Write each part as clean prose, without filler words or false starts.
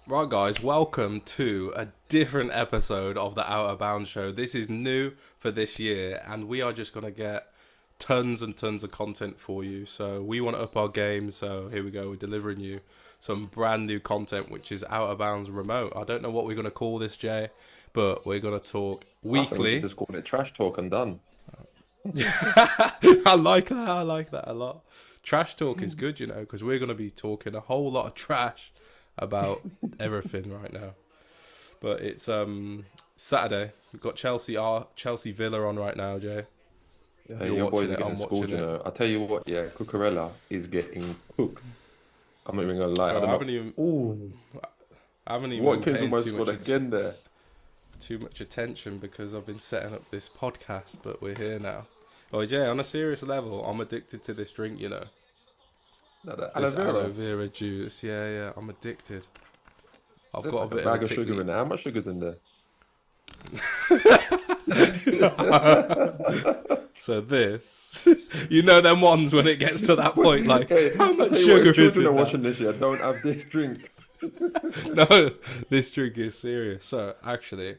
Right, guys, welcome to a different episode of the OuttBoundz show. This is new for this year, and we are just going to get tons and tons of content for you. So, we want to up our game. So, here we go. We're delivering you some brand new content, which is OuttBoundz Remote. I don't know what we're going to call this, Jay, but we're going to talk I think we should weekly. just call it trash talk and done. I like that. I like that a lot. Trash talk is good, because we're going to be talking a whole lot of trash about everything right now. But it's Saturday. We've got Chelsea Villa on right now, Jay. Yeah, You're your boys watching are it. getting I'm schooled, watching you it. know. I tell you what, yeah, Cucurella is getting cooked. I'm not even gonna lie. I Bro, don't know. Ooh, I haven't even been Watkins paying almost scored again there. too much attention because I've been setting up this podcast. But we're here now. Oh, Jay, on a serious level, I'm addicted to this drink. No, the aloe This aloe vera. vera juice. Yeah, yeah. I'm addicted. I've Looks got a like a bit of a bag of sugar technique. in there. How much sugar's in there? So this, them ones when it gets to that point, like Hey, how I much tell you what, sugar if is children are in that? watching this year, don't have this drink. No, this drink is serious. So actually,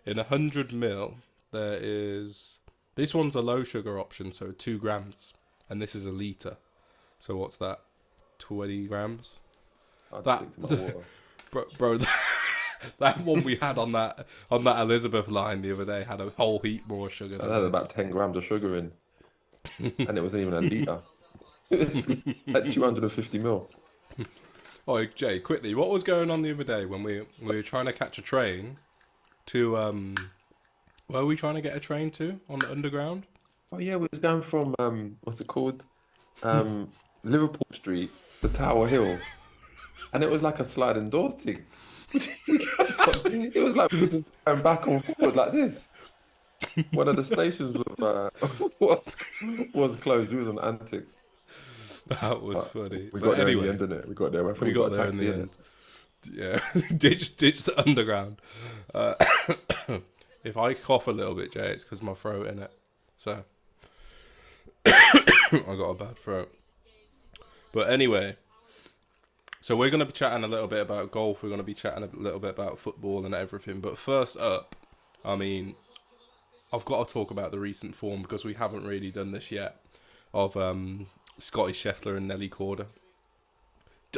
in 100 ml, there is this one's a low sugar option, so 2 grams, and this is a liter. So what's that? 20 grams. I'd That, stick to my water. bro, that one we had on that Elizabeth line the other day had a whole heap more sugar That than had this. about 10 grams of sugar in, and it wasn't even a liter. It's like 250 mil. Oh, Jay, quickly, what was going on the other day when we were trying to catch a train to where were we trying to get a train to on the underground? Oh yeah, we was going from what's it called? Um, Liverpool Street to Tower Hill, and it was like a sliding doors thing. We kept on, it was like we were just going back and forward like this. One of the stations was was closed. We was on antics, That was but funny. we But got there in the end, anyway, didn't it? We got there. I think we we got got a there in taxi the in it. end. Yeah, ditch the underground. Uh, if I cough a little bit, Jay, it's because my throat in it. So I got a bad throat. But anyway, so we're gonna be chatting a little bit about golf. We're gonna be chatting a little bit about football and everything. But first up, I mean, I've got to talk about the recent form because we haven't really done this yet of Scottie Scheffler and Nelly Korda.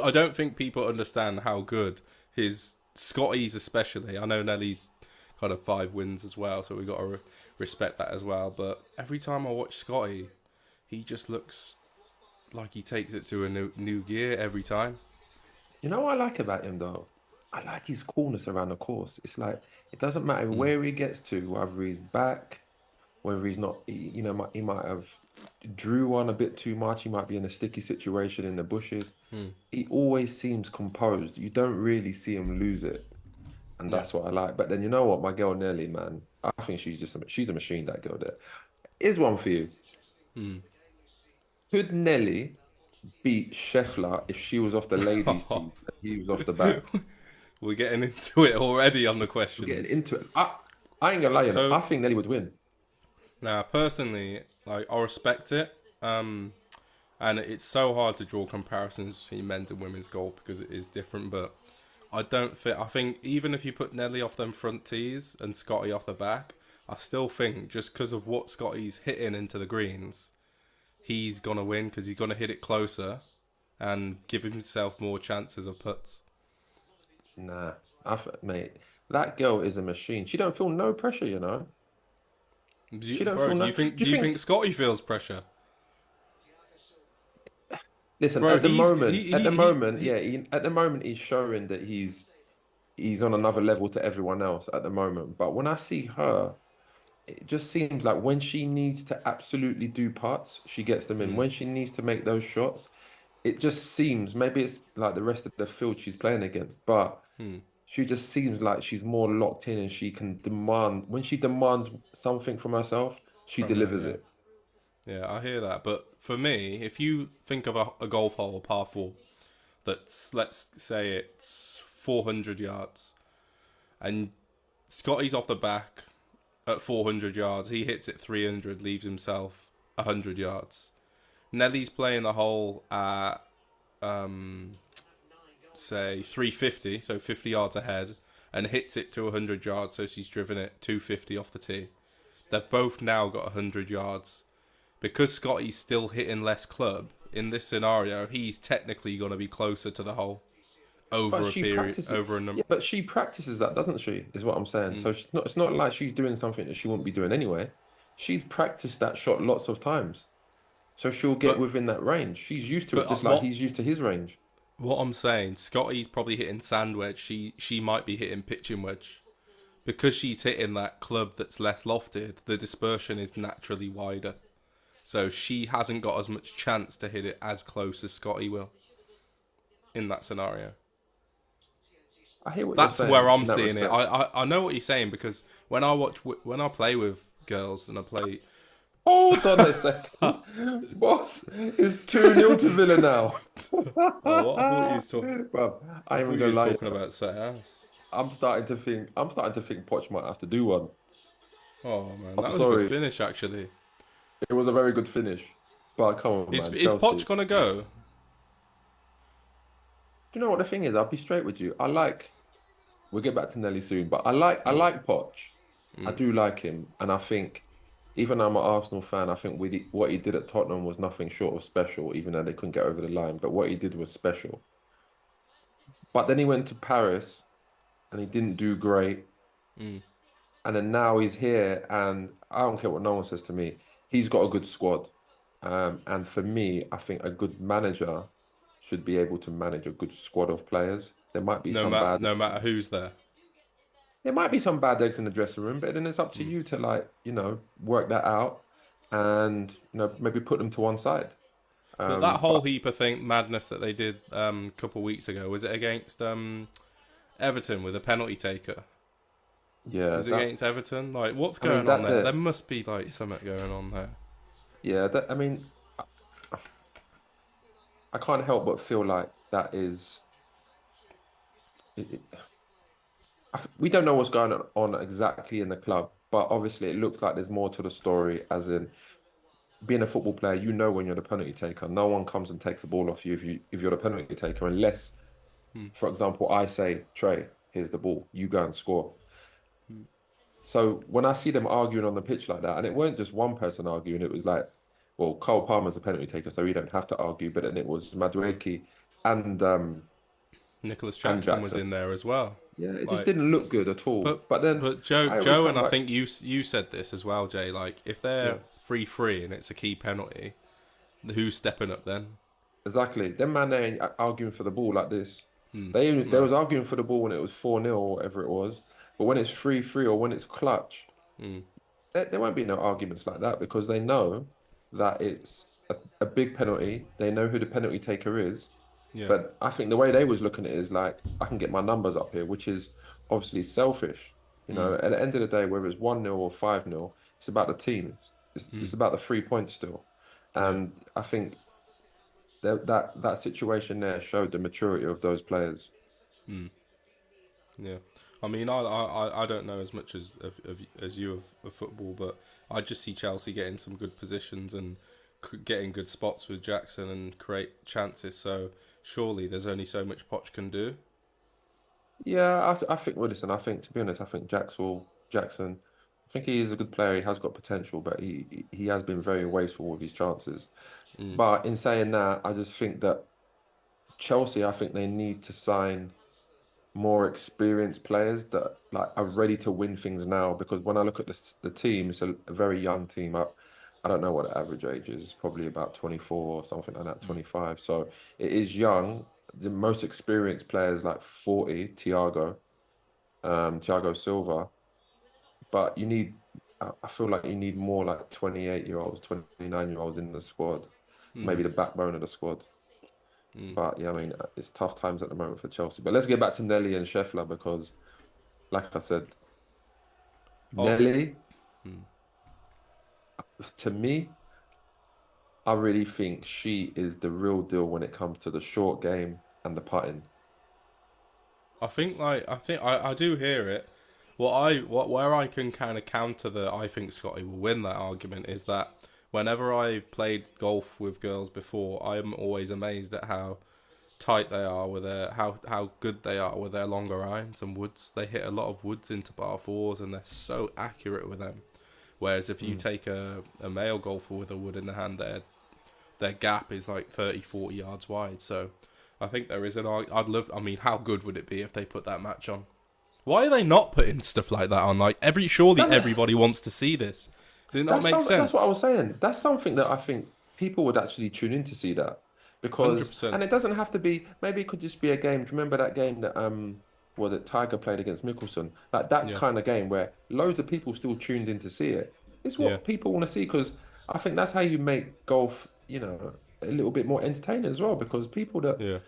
I don't think people understand how good his Scotties, especially. I know Nelly's kind of 5 wins as well, so we got to respect that as well. But every time I watch Scottie, he just looks like he takes it to a new gear every time. You know what I like about him though? I like his coolness around the course. It's like it doesn't matter Mm. where he gets to, whether he's back, whether he's not, he might have drew one a bit too much. He might be in a sticky situation in the bushes. Mm. He always seems composed. You don't really see him lose it, and Yeah. that's what I like. But then you know what, my girl Nelly, man, I think she's a machine. That girl there. Here's one for you. Mm. Could Nelly beat Scheffler if she was off the ladies' team and he was off the back? We're getting into it already on the We're getting questions. into it. I ain't gonna lie, you know, I So think Nelly would win. now, personally, like I respect it. And it's so hard to draw comparisons between men's and women's golf because it is different. But I don't think I think even if you put Nelly off them front tees and Scotty off the back, I still think just because of what Scotty's hitting into the greens, he's gonna win because he's gonna hit it closer and give himself more chances of putts. Nah, mate, that girl is a machine. She don't feel no pressure, you know. She don't Bro, feel do no. you Do think you do you think think? Scotty feels pressure? Listen, Bro, at the he moment, he yeah, at the moment he's showing that he's on another level to everyone else at the moment. But when I see her, it just seems like when she needs to absolutely do putts, she gets them in. mm, When she needs to make those shots, it just seems maybe it's like the rest of the field she's playing against, but mm, she just seems like she's more locked in and she can demand when she demands something from herself, she from her, delivers yeah. it. Yeah, I hear that. But for me, if you think of a golf hole, a par four, that's, let's say it's 400 yards, and Scotty's off the back at 400 yards, he hits it 300, leaves himself 100 yards. Nelly's playing the hole at, um, say 350, so 50 yards ahead, and hits it to 100 yards, so she's driven it 250 off the tee. They've both now got 100 yards. Because Scottie's still hitting less club, in this scenario, he's technically going to be closer to the hole over But a she period, practices. over a number. Yeah, but she practices that, doesn't she? Is what I'm saying. So it's not like she's doing something that she wouldn't be doing anyway. She's practiced that shot lots of times, so she'll get But within that range. She's used to it, but just like he's used to his range. what I'm saying, Scottie's probably hitting sand wedge. She might be hitting pitching wedge. Because she's hitting that club that's less lofted, the dispersion is naturally wider. So she hasn't got as much chance to hit it as close as Scottie will in that scenario. I hear what That's you're saying where I'm in that seeing it. respect. I know what you're saying, because when I play with girls and I play. Hold on a second. Boss, it's 2-0 to Villa now. Oh, what? I thought you was talking. Bro, I I ain't thought even you gonna was lie. talking about set house. I'm starting to think Poch might have to do one. Oh man, I'm that was a good sorry. finish actually. It was a very good finish. But come on, man, Is Chelsea. Poch gonna go? Do you know what the thing is? I'll be straight with you. We'll get back to Nelly soon, but I like Poch. I do like him, and I think even though I'm an Arsenal fan, I think what he did at Tottenham was nothing short of special, even though they couldn't get over the line. But what he did was special. But then he went to Paris and he didn't do great. Mm. And then now he's here, and I don't care what no one says to me. He's got a good squad. And for me, I think a good manager should be able to manage a good squad of players. No matter who's there. There might be some bad eggs in the dressing room, but then it's up to you to work that out and maybe put them to one side. But that whole But heap of madness that they did a couple of weeks ago, was it against Everton with a penalty taker? yeah, Was it against Everton? Like, what's I mean going on there? that There must be like something going on there. yeah, that I mean, I can't help but feel like that is. It, we don't know what's going on exactly in the club, but obviously it looks like there's more to the story. As in, being a football player, you know when you're the penalty taker. No one comes and takes the ball off you if you're the penalty taker, unless, for example, I say, Trey, here's the ball, you go and score. So when I see them arguing on the pitch like that, and it weren't just one person arguing, it was like, well, Cole Palmer's a penalty taker, so you don't have to argue. But then it was Madueke and Nicholas and Jackson was Jackson. in there as well. Yeah, it just Like, didn't look good at all. but But then but Joe I always Joe come and I back. think you said this as well, Jay. Like, if Yeah, they're 3-3 and it's a key penalty, who's stepping up then? exactly. Them man, they ain't arguing for the ball like this. Hmm. They No. was arguing for the ball when it was 4-0 or whatever it was. But when it's 3-3 or when it's clutch, Hmm. there won't be no arguments like that because they know that it's a big penalty. They know who the penalty taker is. Yeah. But I think the way they was looking at it is like, I can get my numbers up here, which is obviously selfish. Hmm. At the end of the day, whether it's 1-0 or 5-0, it's about the team. Hmm. It's about the 3 points still. Yeah. And I think that situation there showed the maturity of those players. Hmm. Yeah. I mean, I don't know as much as you of football, but I just see Chelsea getting some good positions and getting good spots with Jackson and create chances. So surely there's only so much Poch can do. Yeah, I think, well, listen, I think, to be honest, I think Jackson, I think he is a good player. He has got potential, but he has been very wasteful with his chances. Mm. But in saying that, I just think that Chelsea, I think they need to sign more experienced players that like are ready to win things now. Because when I look at the team, it's a very young team. I don't know what the average age is, probably about 24 or something like that, 25. So it is young. The most experienced players like 40, Thiago Silva. But I feel like you need more like 28-year-olds, 29-year-olds in the squad, Mm. maybe the backbone of the squad. Mm. But yeah, I mean, it's tough times at the moment for Chelsea. But let's get back to Nelly and Scheffler because, like I said, Oh. Nelly, Mm. to me, I really think she is the real deal when it comes to the short game and the putting. I do hear it. Where I can kind of counter I think Scottie will win that argument is that whenever I've played golf with girls before, I'm always amazed at how tight they are with their how good they are with their longer irons and woods. They hit a lot of woods into par fours, and they're so accurate with them. Whereas if you take a male golfer with a wood in the hand, their gap is like 30, 40 yards wide. So I think there is I'd love. I mean, how good would it be if they put that match on? Why are they not putting stuff like that on? Like surely everybody wants to see this. Does it not make sense? That's what I was saying. That's something that I think people would actually tune in to see that, because 100%. and it doesn't have to be. Maybe it could just be a game. Do you remember that game that that Tiger played against Mickelson? Like that Yeah. kind of game where loads of people still tuned in to see it. It's Yeah. what people want to see, because I think that's how you make golf, a little bit more entertaining as well. Because Yeah.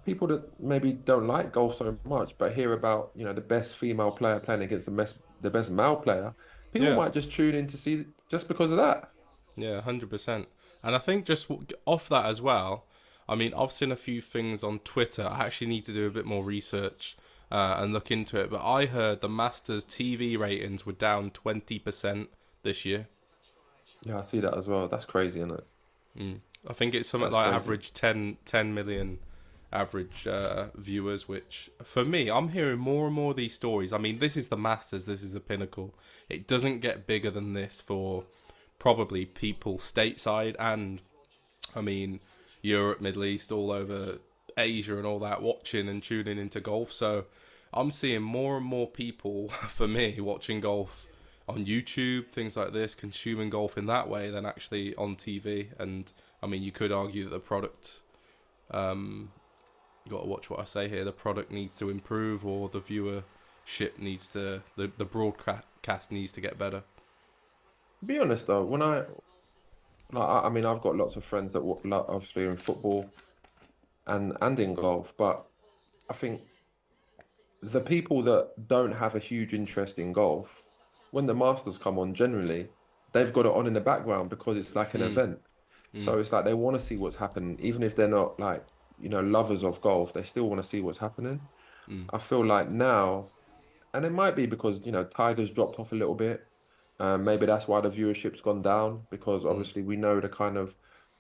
people that maybe don't like golf so much, but hear about, the best female player playing against the best male player, people Yeah. might just tune in to see just because of that. Yeah, 100%. And I think just off that as well, I mean, I've seen a few things on Twitter. I actually need to do a bit more research and look into it. But I heard the Masters TV ratings were down 20% this year. Yeah, I see that as well. That's crazy, isn't it? I think it's something That's like crazy. average 10 million average viewers, which for me, I'm hearing more and more of these stories. I mean, this is the Masters. This is the pinnacle. It doesn't get bigger than this for probably people stateside and, I mean, Europe, Middle East, all over Asia and all that, watching and tuning into golf. So I'm seeing more and more people, for me, watching golf on YouTube, things like this, consuming golf in that way than actually on TV. And I mean, you could argue that the product, you got to watch what I say here, the product needs to improve, or the viewership needs to, the broadcast needs to get better. To be honest though, when I mean, I've got lots of friends that obviously are in football and in golf, but I think the people that don't have a huge interest in golf, when the Masters come on, generally, they've got it on in the background because it's like an event. So it's like they want to see what's happening, even if they're not like, lovers of golf, they still want to see what's happening. I feel like now, and it might be because, Tiger's dropped off a little bit. Maybe that's why the viewership's gone down, because obviously we know the kind of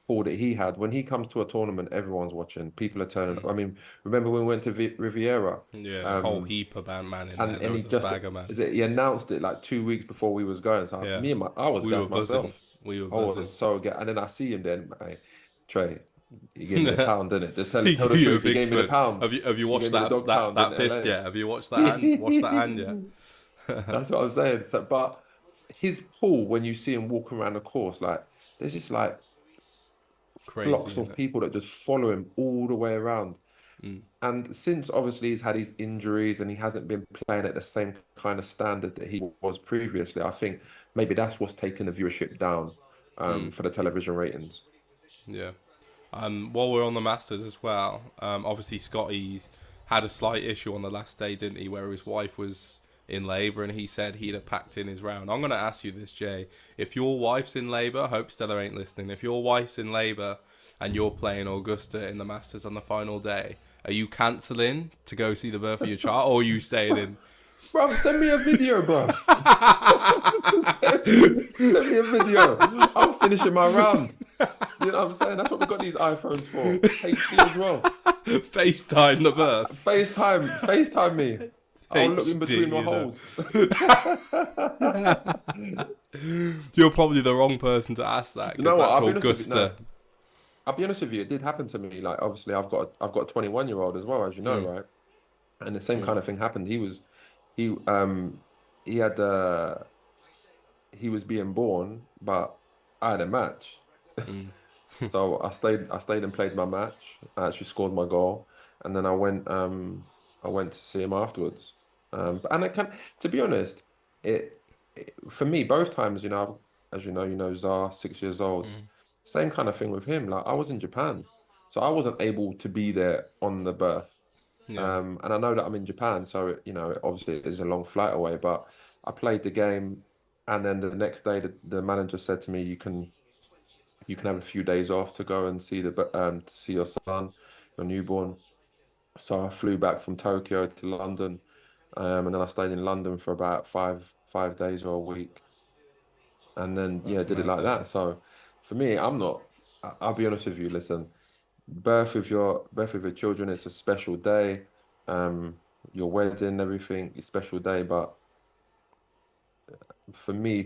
pull that he had. When he comes to a tournament, everyone's watching. People are turning up. I mean, remember when we went to Riviera? Yeah, a whole heap of man in there. There And was he a bag of man. he announced it like 2 weeks before we was going. So Yeah. I was We were gassed buzzing. myself. We were I buzzing. was so good. And then I see him then, hey, Trey, you gave me a pound, didn't it? Just tell the You a truth, you big gave me the spoon. pound. Have you watched gave me the dog pound, that didn't it, fist LA? yet? Have you watched that hand? Watched that hand yet? That's what I'm saying. So, but his pull, when you see him walking around the course, like there's just like Crazy, flocks isn't of it? people that just follow him all the way around. And since obviously he's had his injuries and he hasn't been playing at the same kind of standard that he was previously, I think maybe that's what's taken the viewership down for the television ratings. Yeah. While we're on the Masters as well, obviously Scottie's had a slight issue on the last day, didn't he? Where his wife was in labour and he said he'd have packed in his round. I'm going to ask you this, Jay. If your wife's in labour, I hope Stella ain't listening. If your wife's in labour and you're playing Augusta in the Masters on the final day, are you cancelling to go see the birth of your child, or are you staying in? Bruv, send me a video, bruv. send me a video. I'm finishing my round. You know what I'm saying? That's what we got these iPhones for. HD as well. FaceTime the birth. FaceTime me. I'll look in between my you know. holes. You're probably the wrong person to ask that, You because know what? that's I'll be honest with you, Augusta. I'll be honest with you, it did happen to me. Like obviously I've got a 21-year-old as well, as you know, right? And the same kind of thing happened. He he had he was being born, but I had a match. So I stayed and played my match. I actually scored my goal, and then I went to see him afterwards. And to be honest, for me both times, as you know, Zar, 6 years old, same kind of thing with him. Like I was in Japan, so I wasn't able to be there on the birth. Yeah. And I know that I'm in Japan, so obviously it is a long flight away. But I played the game, and then the next day, the manager said to me, "You can have a few days off to go and see to see your son, your newborn." So I flew back from Tokyo to London, and then I stayed in London for about five days or a week, and then That's did it mad, like that that. is. So for me, I'll be honest with you. Listen, birth of your children. It's a special day. Um, your wedding, everything, it's a special day. But for me,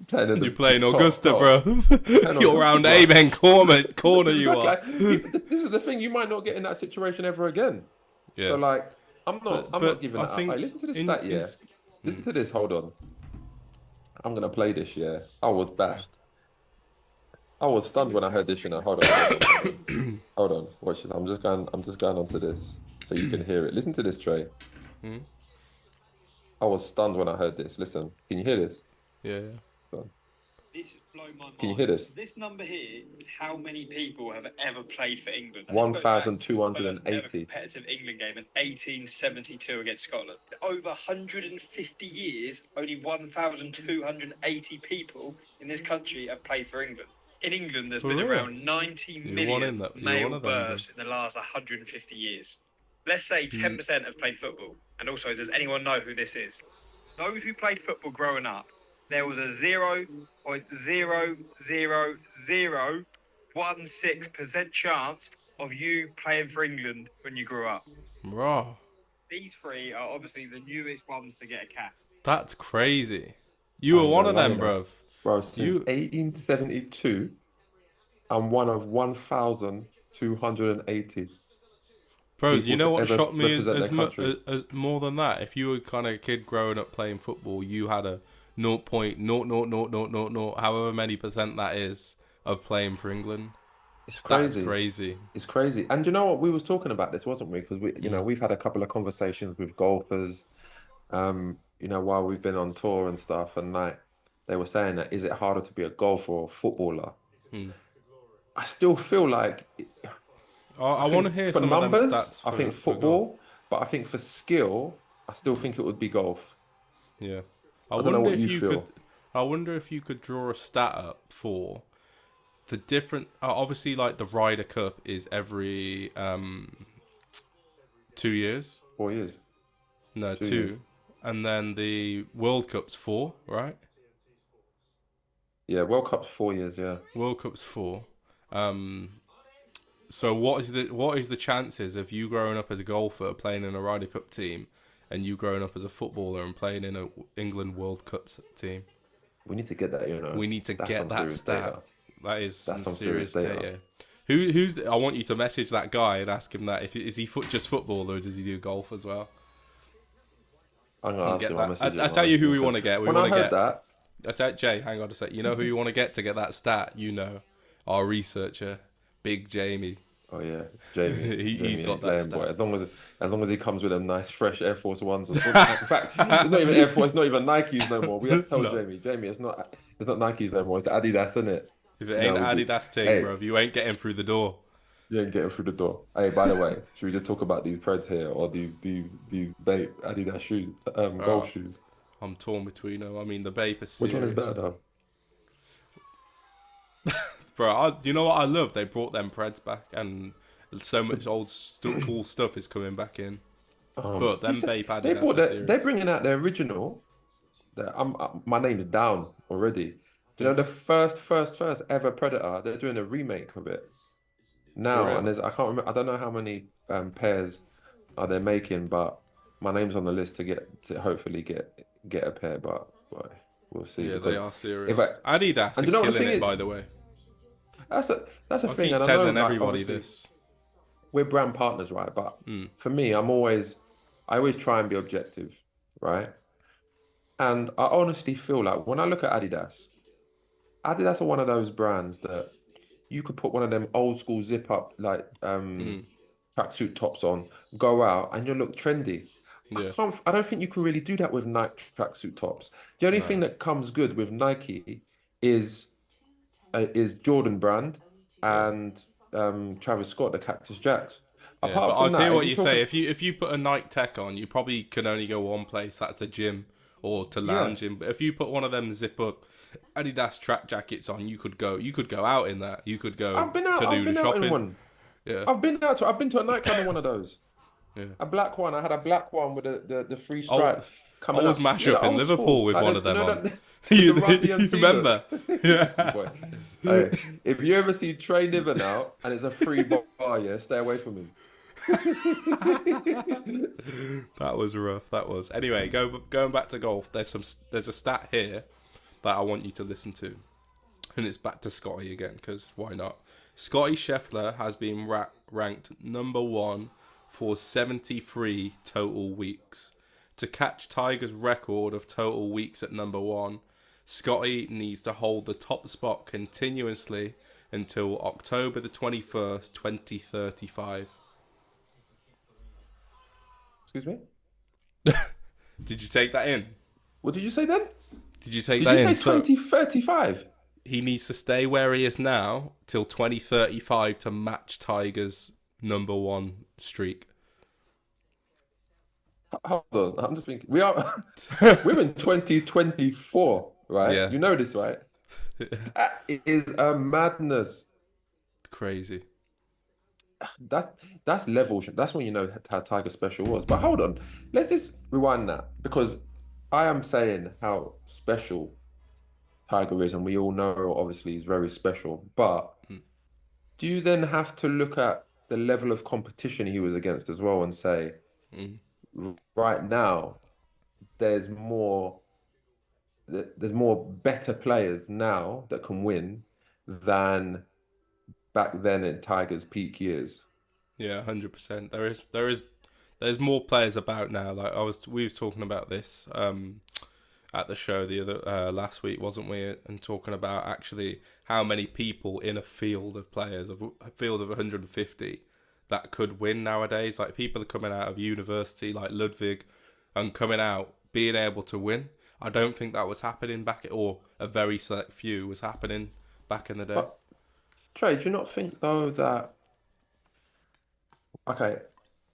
playing at You're the playing Augusta, top, bro. playing You're Augusta, round bro. Amen corner. You Exactly. are. This is the thing. You might not get in that situation ever again. So Yeah, like, I'm not but giving I that up. Hey, think listen to this in stat, in yeah. s- Listen mm, to this. Hold on. I'm gonna play this, yeah. I was bashed. I was stunned when I heard this, you know. Hold on. Watch this. I'm just going onto this so you can hear it. Listen to this, Trey. mm, I was stunned when I heard this. Listen, can you hear this? yeah, Go on. This has blown my Can you hear mind. this? This number here is how many people have ever played for England. And this goes back to the first ever 1,280. competitive England game in 1872 against Scotland. Over 150 years, only 1,280 people in this country have played for England. In England, there's for been real. around 90 You're one in million that. You're one male of them, bro. births in the last 150 years. Let's say 10% have played football. And also, does anyone know who this is? Those who played football growing up, there was a 0.00016% chance of you playing for England when you grew up. Raw. These three are obviously the newest ones to get a cap. That's crazy. You I were ain't one gonna of lie, you them, know. bruv. Bro, since You, 1872, I'm one of 1,280 bro. You people know to what ever shocked me represent their as much country. as more than that? If you were kind of a kid growing up playing football, you had a 0.00000, however many percent that is, of playing for England. It's That's crazy. crazy. It's crazy. And you know what? We was talking about this, wasn't we? Because Mm. we've had a couple of conversations with golfers, while we've been on tour and stuff, and like they were saying that is it harder to be a golfer or a footballer? Mm. I still feel like I I want to think hear for some of them numbers, stats I think for golf. football, but I think for skill, I still think it would be golf. Yeah. I don't know what you feel. I wonder if you could draw a stat up for the different. Obviously, like the Ryder Cup is every 2 years. 4 years, No, 2 years. two, and then the World Cup's four, right? Yeah, World Cup's 4 years. Yeah, World Cup's four. Um, so what is the chances of you growing up as a golfer playing in a Ryder Cup team, and you growing up as a footballer and playing in a England World Cup team? we need to get that. We need to That's get some that serious stat. data. That is some That's some serious serious data. data. I want you to message that guy and ask him that is he just football or does he do golf as well? I'm gonna ask Get him. I'll that. message him. I I'll tell you message who him, we 'cause want to get. We when I want to heard get. that, Jay, hang on a sec. You know who you want to get that stat? You know, our researcher, Big Jamie. oh yeah, Jamie. He's Jamie got ain't that playing, stat. boy. As long as he comes with a nice fresh Air Force Ones. In fact, it's not even Air Force. It's not even Nikes no more. We have to tell No. Jamie, it's not Nikes no more. It's the Adidas, isn't it? If it ain't Adidas thing, Hey, bro, you ain't getting through the door. you ain't getting through the door. Hey, by the way, should we just talk about these Preds here or these babe Adidas shoes, golf shoes? I'm torn between them. I mean, the Bape is Which serious. one is better though? Bro, you know what I love? They brought them Preds back, and so much old cool stuff is coming back in. But them Bape Adidas are serious. They're bringing out their original. My name's down already. Do you know the first ever Predator? They're doing a remake of it now, real? and I can't remember. I don't know how many pairs are they making, but my name's on the list to hopefully get a pair. But we'll see. Yeah, because they are serious. if I- Adidas and are you know what the killing thing it, is? by the way. That's a I thing, keep and I know telling like, everybody obviously, this. we're brand partners, right? But for me, I always try and be objective, right? And I honestly feel like when I look at Adidas are one of those brands that you could put one of them old school zip up like tracksuit tops on, go out, and you'll look trendy. Yeah. I don't think you can really do that with Nike tracksuit tops. The only No. thing that comes good with Nike is Jordan brand and Travis Scott, the Cactus Jacks. Yeah, Apart but from I that, see if what you you talk say. If you put a Nike Tech on, you probably can only go one place, that's the gym or to lounge in. But if you put one of them zip up Adidas track jackets on, you could go out in that. You could go I've been out. to I've do been the out in shopping. one. Yeah. I've been to a nightclub in one of those. Yeah. A black one. I had a black one with the three Oh, stripes. coming was up. mash Yeah, up the in old Liverpool school. with Like one of them on. the Run DMC remember? look. Yeah. Boy. Hey, if you ever see Trey Niven out and it's a free bar, yeah, stay away from him. That was rough. That was. Anyway, going back to golf. There's a stat here that I want you to listen to, and it's back to Scottie again because why not? Scottie Scheffler has been ranked number 1 for 73 total weeks. To catch Tiger's record of total weeks at number 1, Scottie needs to hold the top spot continuously until October the 21st, 2035. Excuse me? Did you take that in? What did you say then? Did you take Did that you in? say 2035? He needs to stay where he is now till 2035 to match Tiger's number 1 streak. Hold on, I'm just thinking. We're in 2024, right? Yeah. You know this, right? That is a madness. Crazy. That's level. That's when you know how Tiger special was. But hold on, let's just rewind that because I am saying how special Tiger is, and we all know obviously he's very special. But do you then have to look at the level of competition he was against as well and say, right now, there's more better players now that can win than back then in Tiger's peak years? Yeah, 100%. There's more players about now. Like we was talking about this at the show the other last week, wasn't we? And talking about actually how many people in a field of players, a field of 150, that could win nowadays. Like people are coming out of university, like Ludwig, and coming out being able to win. I don't think that was happening or a very select few was happening back in the day. But, Trey, do you not think though that, okay,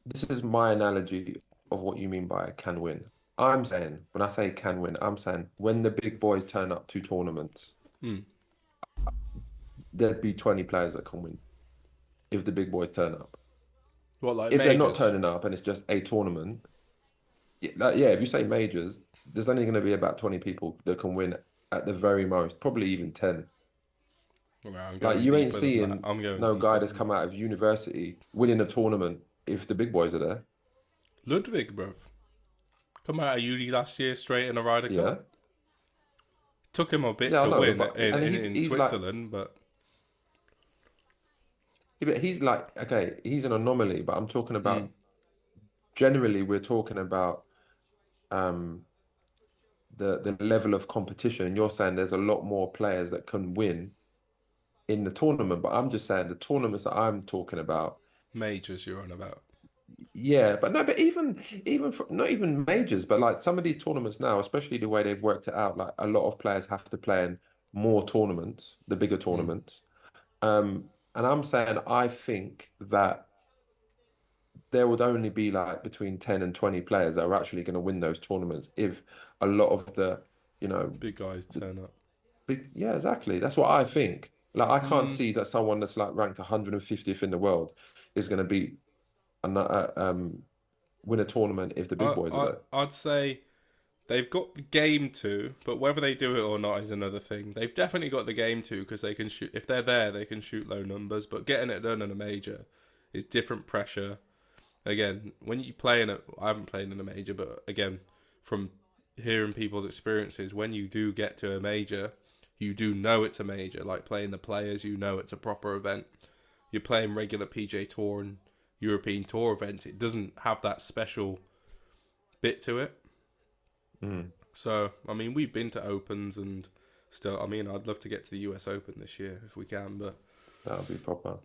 this is my analogy of what you mean by can win. I'm saying, when I say can win, I'm saying when the big boys turn up to tournaments, there'd be 20 players that can win if the big boys turn up. What, like if majors? they're not turning up and it's just a tournament, if you say majors, there's only going to be about 20 people that can win at the very most, probably even 10. Like you ain't seeing no guy that's come out of university winning a tournament if the big boys are there. Ludwig, bro. Come out of uni last year straight in a Ryder Cup. Took him a bit to win in Switzerland, but... Yeah, but he's like, okay, he's an anomaly, but I'm talking about, generally we're talking about the level of competition. And you're saying there's a lot more players that can win in the tournament, but I'm just saying the tournaments that I'm talking about. Majors you're on about. Yeah, but no, but even for, not even majors, but like some of these tournaments now, especially the way they've worked it out, like a lot of players have to play in more tournaments, the bigger tournaments. And I'm saying I think that there would only be like between 10 and 20 players that are actually going to win those tournaments if a lot of the, big guys turn up. Yeah, exactly. That's what I think. Like I can't see that someone that's like ranked 150th in the world is going to be win a tournament if the big boys are there. I'd say they've got the game to, but whether they do it or not is another thing. They've definitely got the game to because they can shoot. If they're there, they can shoot low numbers. But getting it done in a major is different pressure. Again, when you play I haven't played in a major, but again, from hearing people's experiences, when you do get to a major, you do know it's a major. Like playing the players, you know it's a proper event. You're playing regular PGA Tour and European Tour events. It doesn't have that special bit to it. So, I mean, we've been to Opens and still, I mean, I'd love to get to the US Open this year if we can, but... That'll be proper.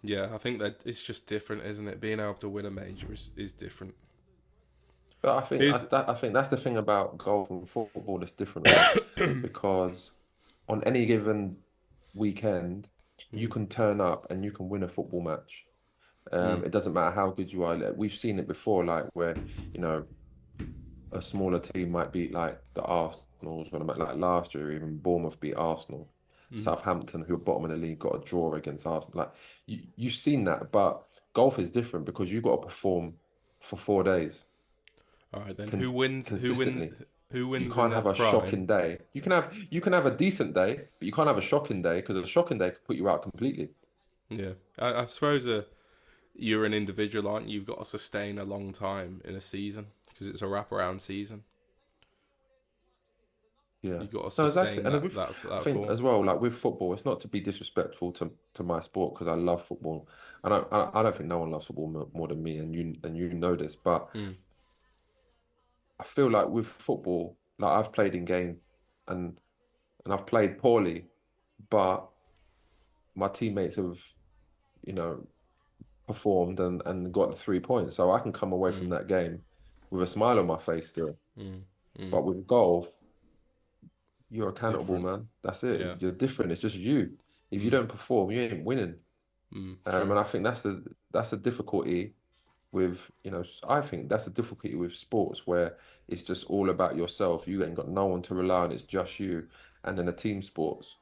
Yeah, I think that it's just different, isn't it? Being able to win a major is different. But I think that's the thing about golf and football that's different, right? Because on any given weekend, you can turn up and you can win a football match. It doesn't matter how good you are. We've seen it before, like where, a smaller team might beat like the Arsenals, like last year, even Bournemouth beat Arsenal. Southampton, who are bottom of the league, got a draw against Arsenal. Like you've seen that, but golf is different because you've got to perform for 4 days. All right, then who wins? Who wins? consistently. Who wins You in can't their have a prime? shocking day. You can have a decent day, but you can't have a shocking day because a shocking day could put you out completely. Yeah, I suppose you're an individual, aren't you? You've got to sustain a long time in a season because it's a wraparound season. Yeah. You've got to No, exactly. sustain And that with, that I that think form. as well, like with football, it's not to be disrespectful to my sport because I love football. I don't think no one loves football more than me, and you know this. But Mm, I feel like with football, like I've played in game, and I've played poorly, but my teammates have, you know, performed and got the 3 points. So I can come away from mm, that game with a smile on my face still. mm, mm. But with golf, you're accountable, Different. man. That's it. Yeah. You're different. It's just you. If you Mm, don't perform, you ain't winning. true. And I think that's the difficulty with, I think that's the difficulty with sports where it's just all about yourself. You ain't got no one to rely on. It's just you. And then the team sports.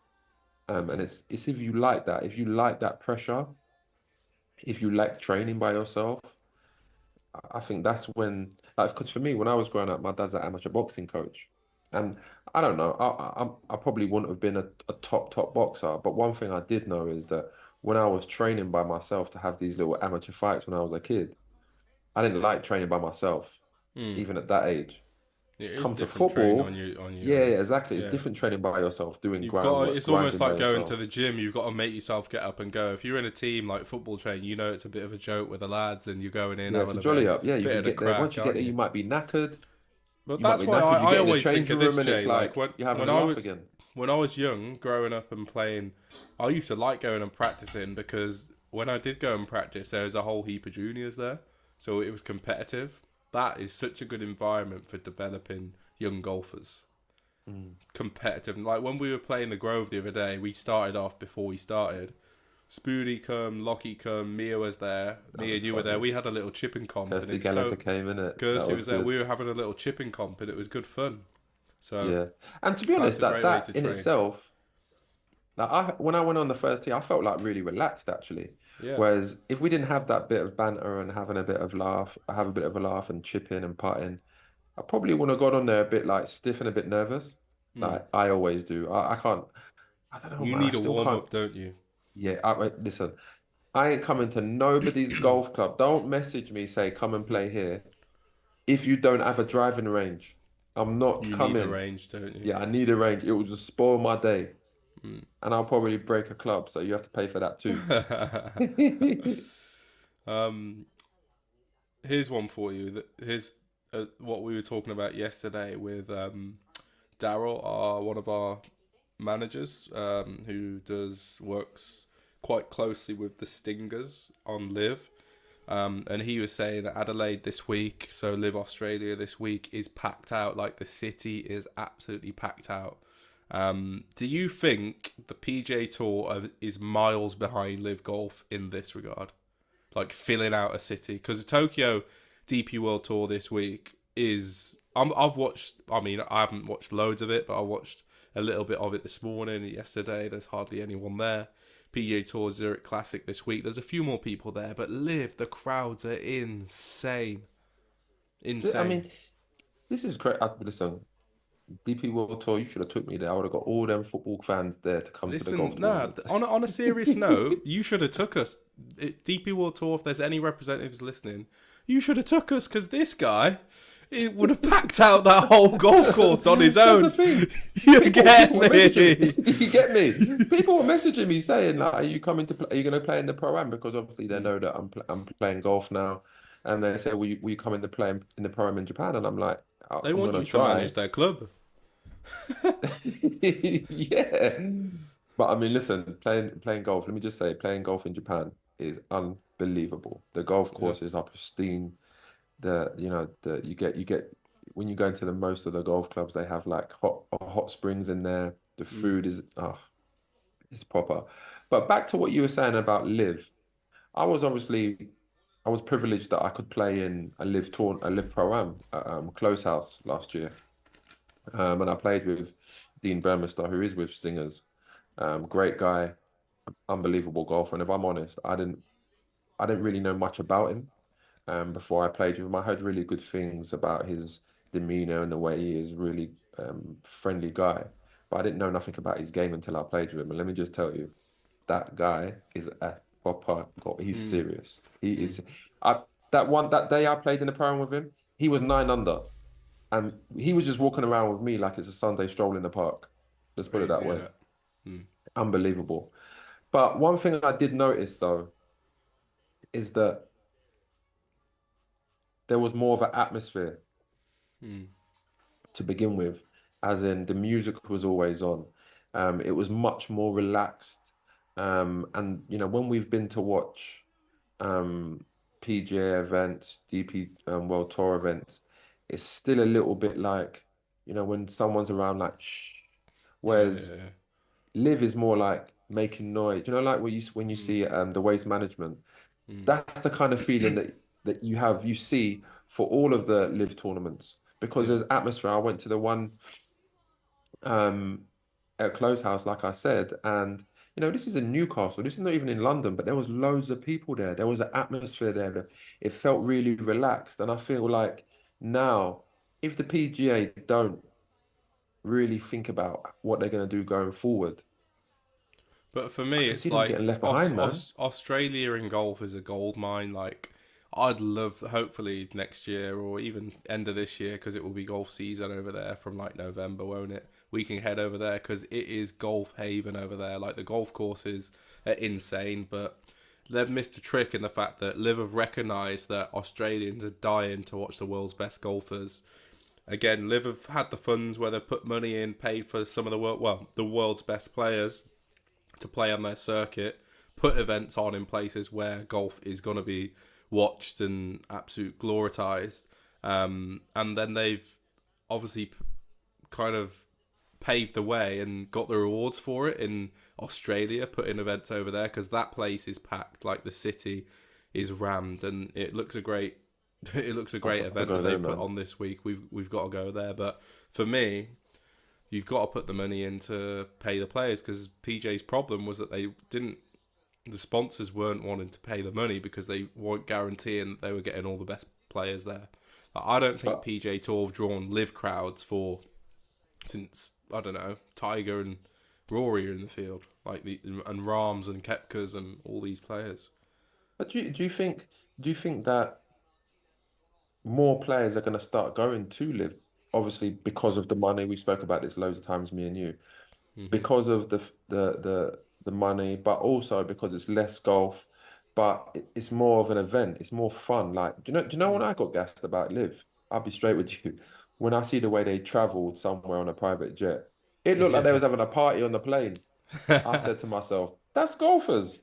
And it's if you like that pressure, if you like training by yourself, I think that's when, like, because for me, when I was growing up, my dad's an amateur boxing coach, and I don't know, I probably wouldn't have been a top boxer, but one thing I did know is that when I was training by myself to have these little amateur fights when I was a kid, I didn't like training by myself, Mm. even at that age. It is Come to different training on football, you on your yeah, own. yeah, exactly. It's Yeah. different training by yourself, doing You've got groundwork, it's almost grinding by like going to yourself. the gym. You've got to make yourself get up and go. If you're in a team like football training, you know it's a bit of a joke with the lads, and you're going in Yeah, it's having a a jolly up. Yeah, you bit can of the get there. Once crack, you get aren't there, you? you might be knackered. But You might that's be why knackered. You I get in the always think changing of this, room and it's Jay. Like like you're having when a I laugh was again. young, growing up and playing, I used to like going and practicing because when I did go and practice, there was a whole heap of juniors there, so it was competitive. That is such a good environment for developing young golfers. Mm. Competitive. Like when we were playing the Grove the other day, we started off before we started. Spoody come, Lockie come, Mia was there, That me was and you were there. funny. We had a little chipping comp, and Kirsty it's Gallagher so came in it. That Kirsty was was there. good. We were having a little chipping comp, and it was good fun. So Yeah. And to be that's honest, a great way that to in train. itself, like when I went on the first tee, I felt like really relaxed actually. Yeah. Whereas if we didn't have that bit of banter and having a bit of laugh, have a bit of a laugh and chipping and putting, I probably would have gone on there a bit like stiff and a bit nervous. Mm. Like I always do. I can't. I don't know, You man. I need a still warm can't. up, don't you? Yeah. Listen. I ain't coming to nobody's golf club. Don't message me, say, come and play here if you don't have a driving range. I'm not You need a coming. range, don't you? Yeah, I need a range. It will just spoil my day. Mm. And I'll probably break a club, so you have to pay for that too. um, here's one for you. Here's what we were talking about yesterday with Daryl, one of our managers, who works quite closely with the Stingers on Live. And he was saying that Adelaide this week, so Live Australia this week, is packed out. Like the city is absolutely packed out. Do you think the PGA Tour is miles behind Live Golf in this regard? Like filling out a city? Because the Tokyo DP World Tour this week is... I've watched... I mean, I haven't watched loads of it, but I watched a little bit of it this morning. Yesterday, there's hardly anyone there. PGA Tour Zurich Classic this week. There's a few more people there, but Live, the crowds are insane. Insane. I mean, this is great. Listen, DP World Tour, you should have took me there. I would have got all them football fans there to come to the golf Listen, nah, tournament. on a serious note, you should have took us. DP World Tour, if there's any representatives listening, you should have took us because this guy, it would have packed out that whole golf course on his own. That's the thing. You get People were me? you get me? People were messaging me saying, like, "Are you coming to? Are you going to play in the pro-am?" Because obviously they know that I'm playing golf now, and they say, "Will you come in to play in the pro-am in Japan?" And I'm like, They "I'm want going you to to try." manage their club. Yeah, but I mean, listen, playing golf. Let me just say, playing golf in Japan is unbelievable. The golf Yeah. courses are pristine. You get when you go into the most of the golf clubs, they have like hot springs in there. The food is it's proper. But back to what you were saying about Live. I was privileged that I could play in a Live Pro-Am at Close House last year. And I played with Dean Burmester, who is with Stingers. Great guy, unbelievable golfer. And if I'm honest, I didn't really know much about him. before I played with him. I heard really good things about his demeanor and the way he is, really friendly guy. But I didn't know nothing about his game until I played with him. And let me just tell you, that guy is a proper god. He's Mm. serious. He is. That day I played in the Prime with him, he was 9 under, and he was just walking around with me like it's a Sunday stroll in the park. Let's put it that Crazy, way. innit? Mm. Unbelievable. But one thing I did notice though is that there was more of an atmosphere Mm. to begin with, as in the music was always on. It was much more relaxed. And when we've been to watch um, PGA events, DP World Tour events, it's still a little bit like, when someone's around, like shh. Yeah, Whereas yeah, yeah. Live is more like making noise. Like when you Mm. see the waste management, Mm. that's the kind of feeling that you see for all of the Live tournaments, because Yeah. there's atmosphere. I went to the one um at Close House, like I said, and this is in Newcastle. This is not even in London, but there was loads of people there. There was an atmosphere there that it felt really relaxed. And I feel like now, if the PGA don't really think about what they're going to do going forward, But for I me, can it's see them like getting left behind, man. Australia in golf is a gold mine. Like, I'd love, hopefully next year or even end of this year, because it will be golf season over there from like November, won't it? We can head over there because it is golf haven over there. Like, the golf courses are insane, but they've missed a trick in the fact that LIV have recognised that Australians are dying to watch the world's best golfers. Again, LIV have had the funds where they've put money in, paid for some of the world's best players to play on their circuit, put events on in places where golf is going to be watched and absolute gloritised. And then they've obviously kind of paved the way and got the rewards for it in Australia, putting events over there, because that place is packed. Like, the city is rammed, and it looks a great I've got to event go that they there, put man. on this week. We've got to go there. But for me, you've got to put the money in to pay the players, because PJ's problem was that the sponsors weren't wanting to pay the money because they weren't guaranteeing that they were getting all the best players there. Like, I don't think But PJ Tour have drawn live crowds since, I don't know, Tiger and Rory are in the field, like and Rams and Kepkas and all these players. but do you think that more players are going to start going to Live? Obviously, because of the money. We spoke about this loads of times, me and you. Hmm. Because of the money, but also because it's less golf, but it's more of an event. It's more fun. Like, do you know when I got gassed about Live? I'll be straight with you. When I see the way they traveled somewhere on a private jet, it looked like they Yeah. was having a party on the plane. I said to myself, "That's golfers."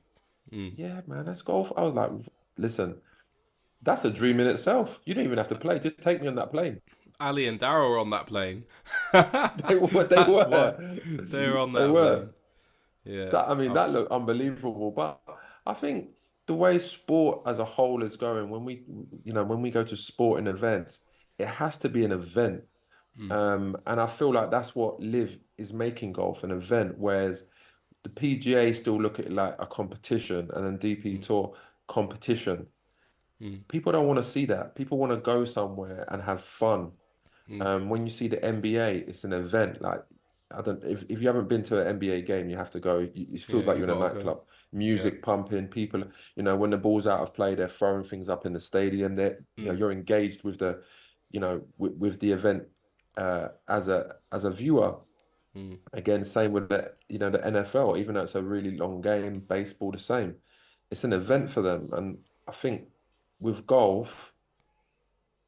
Mm. Yeah, man, that's golf. I was like, listen, that's a dream in itself. You don't even have to play. Just take me on that plane. Ali and Darrow were on that plane. They were. They That's why were. they were on They that were. plane. Yeah. That I mean, that looked unbelievable. But I think the way sport as a whole is going, when we go to sporting events, it has to be an event. Mm. And I feel like that's what Live is making golf an event, whereas the PGA still look at it like a competition, and then DP Mm. Tour competition. Mm. People don't want to see that. People want to go somewhere and have fun. Mm. When you see the NBA, it's an event. Like, I don't, if you haven't been to an NBA game, you have to go. It Yeah, feels like you you're in a gotta go. nightclub. Yeah. Music pumping, people. When the ball's out of play, they're throwing things up in the stadium. Mm. You're engaged with with the event as a viewer. Mm. Again, same with the NFL. Even though it's a really long game, baseball the same. It's an event for them, and I think with golf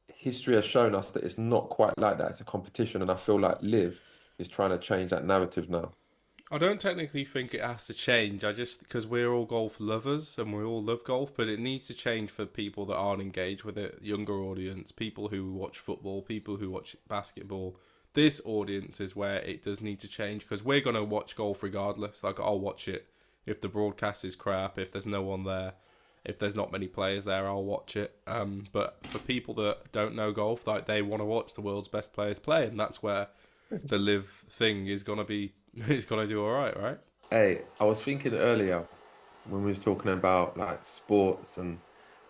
history has shown us that it's not quite like that. It's a competition, and I feel like Live is trying to change that narrative now. I don't technically think it has to change. I just, because we're all golf lovers and we all love golf, but it needs to change for people that aren't engaged with it, younger audience, people who watch football, people who watch basketball. This audience is where it does need to change, because we're going to watch golf regardless. Like, I'll watch it if the broadcast is crap, if there's no one there, if there's not many players there, I'll watch it. But for people that don't know golf, like, they want to watch the world's best players play, and that's where the live thing is going to be. It's going to do all right, right? Hey, I was thinking earlier when we was talking about like sports and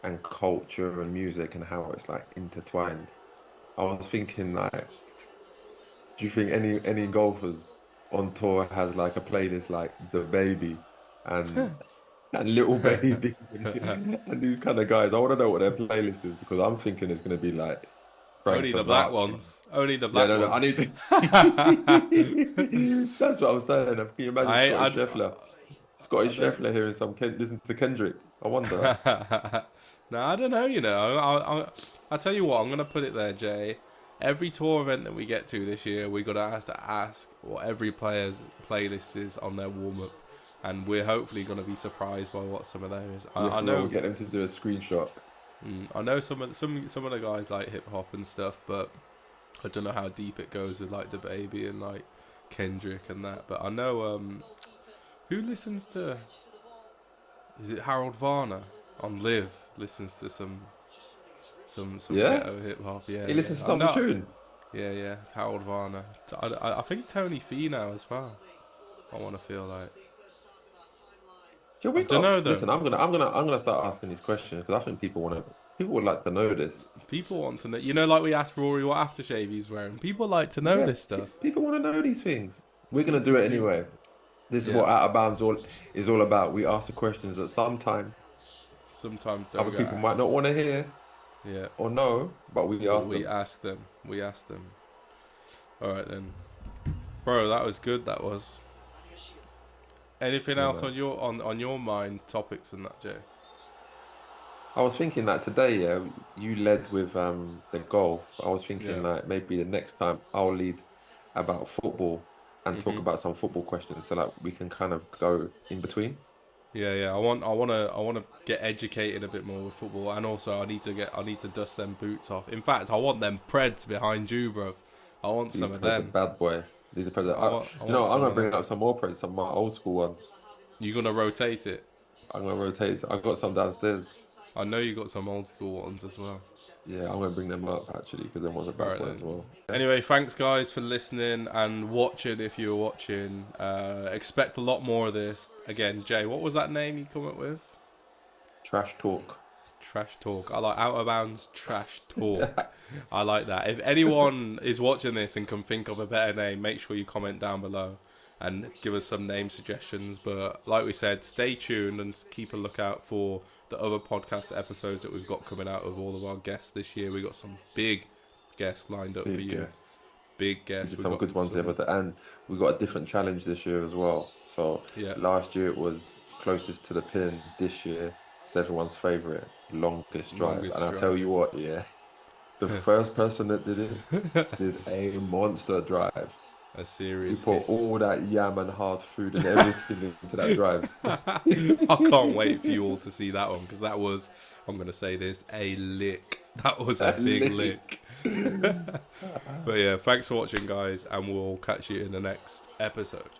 and culture and music and how it's like intertwined. I was thinking like, do you think any golfers on tour has like a playlist like The Baby and Little Baby and these kind of guys? I want to know what their playlist is because I'm thinking it's going to be like Frank Only the black Sinatra. ones. Only the Yeah, black no, I ones. need to... That's what I'm saying. Can you imagine Scottie Scheffler? Scottie Scheffler hearing listen to Kendrick. I wonder. No, I don't know. You know, I'll tell you what. I'm gonna put it there, Jay. Every tour event that we get to this year, we're gonna have to ask what every player's playlist is on their warm up, and we're hopefully gonna be surprised by what some of those. I know we'll get them to do a screenshot. I know some of the guys like hip hop and stuff, but I don't know how deep it goes with like The Baby and like Kendrick and that. But I know who listens to. Is it Harold Varner on Live? Listens to some ghetto hip hop. Yeah, he listens to some tune. Yeah. Harold Varner. I think Tony Finau as well. I want to feel like. I don't know though. Listen, I'm gonna start asking these questions because I think people would like to know this. People want to know. You know, like we asked Rory what aftershave he's wearing. People like to know this stuff. People want to know these things. We're gonna do it anyway. This is what OuttBoundz is all about. We ask the questions that sometimes other people might not want to hear. Yeah. Or know, but we ask them. We ask them. All right then, bro. That was good. That was. Anything else on your mind, topics and that, Jay? I was thinking that today, you led with the golf. I was thinking like maybe the next time I'll lead about football and talk about some football questions, so that we can kind of go in between. Yeah. I want to get educated a bit more with football, and also I need to dust them boots off. In fact, I want them Preds behind you, bro. I want some of them. Bad boy. These are Preds. I'm gonna bring up some more Preds, some of my old school ones. You gonna rotate it? I'm gonna rotate it. I've got some downstairs. I know you got some old school ones as well. Yeah, I'm going to bring them up, actually, because them ones are bad as well. Anyway, thanks, guys, for listening and watching, if you're watching. Expect a lot more of this. Again, Jay, what was that name you come up with? Trash Talk. Trash Talk. I like OuttBoundz Trash Talk. I like that. If anyone is watching this and can think of a better name, make sure you comment down below and give us some name suggestions. But like we said, stay tuned and keep a lookout for the other podcast episodes that we've got coming out of all of our guests this year. We got some big guests lined up for you. Big guests. Some good ones here, and we got a different challenge this year as well. So last year it was closest to the pin. This year it's everyone's favourite, longest drive. And I'll tell you what, the first person that did it did a monster drive. A serious. We put all that yam and hard food and everything into that drive. I can't wait for you all to see that one, because that was, I'm going to say this, a lick. That was a big lick. But yeah, thanks for watching, guys, and we'll catch you in the next episode.